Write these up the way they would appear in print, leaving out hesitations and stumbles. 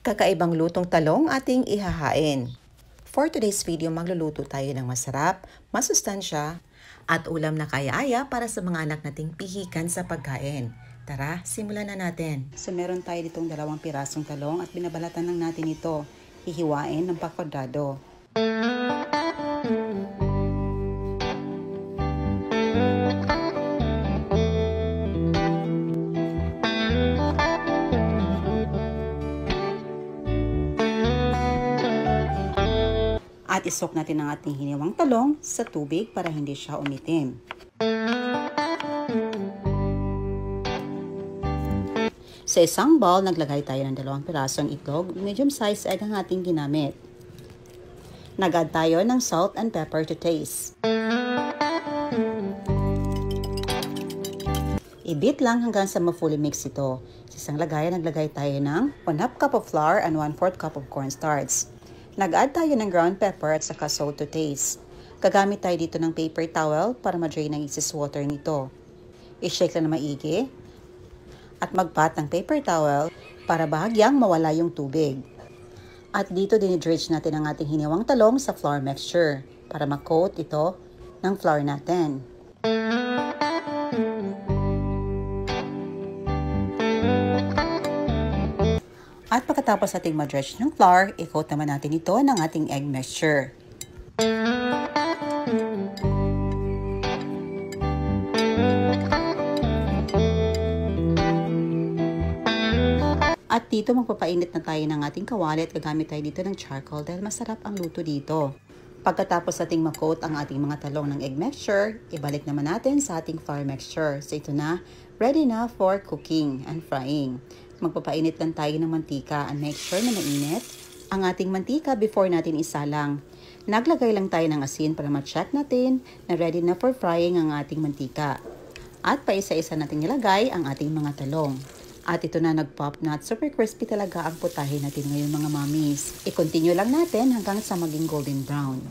Kakaibang lutong talong ating ihahain. For today's video, magluluto tayo ng masarap, masustansya, at ulam na kaya-aya para sa mga anak nating pihikan sa pagkain. Tara, simulan na natin. So meron tayo ditong 2 pirasong talong at binabalatan lang natin ito. Hihiwain ng pakwadrado. At isok natin ang ating hiniwang talong sa tubig para hindi siya umitim. Sa isang bowl, naglagay tayo ng 2 pirasong itlog. Medium size egg ang ating ginamit. Nag-add tayo ng salt and pepper to taste. I-beat lang hanggang sa ma-fully mix ito. Sa isang lagayan, naglagay tayo ng 1/2 cup of flour and 1/4 cup of cornstarch. Nag-add tayo ng ground pepper at saka salt to taste. Gagamit tayo dito ng paper towel para ma-drain ang excess water nito. I-shake lang na maigi at mag-pat ng paper towel para bahagyang mawala yung tubig. At dito dinidredge natin ang ating hiniwang talong sa flour mixture para ma-coat ito ng flour natin. At pagkatapos ating ma-dredge ng flour, i-coat naman natin ito ng ating egg mixture. At dito magpapainit na tayo ng ating kawali at gagamit tayo dito ng charcoal dahil masarap ang luto dito. Pagkatapos ating ma-coat ang ating mga talong ng egg mixture, ibalik naman natin sa ating flour mixture. So ito na, ready na for cooking and frying. Magpapainit lang tayo ng mantika and make sure na mainit ang ating mantika before natin isalang. Naglagay lang tayo ng asin para ma-check natin na ready na for frying ang ating mantika. At paisa-isa natin nilagay ang ating mga talong. At ito na nag-pop na at super crispy talaga ang putahe natin ngayon mga mommies. I-continue lang natin hanggang sa maging golden brown.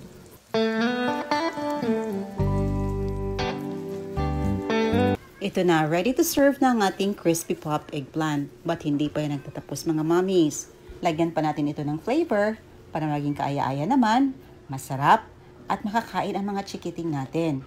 Ito na, ready to serve na ang ating crispy pop eggplant. But hindi pa yan nagtatapos mga mommies. Lagyan pa natin ito ng flavor para maging kaaya-aya naman, masarap, at makakain ang mga chikiting natin.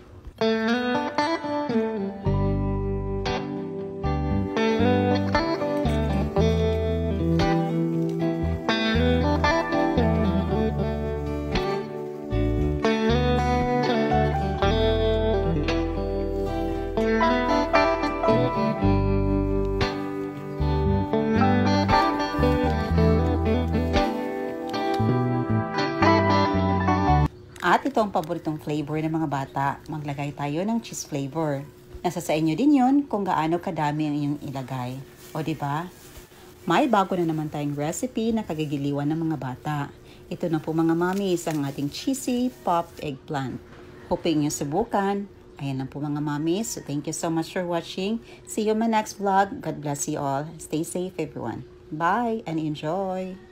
At ito ang paboritong flavor ng mga bata. Maglagay tayo ng cheese flavor. Nasa sa inyo din yun kung gaano kadami ang inyong ilagay. O diba? May bago na naman tayong recipe na kagigiliwan ng mga bata. Ito na po mga mommies ang ating cheesy pop eggplant. Hoping nyo subukan. Ayan lang po mga mommies. So thank you so much for watching. See you in my next vlog. God bless you all. Stay safe everyone. Bye and enjoy!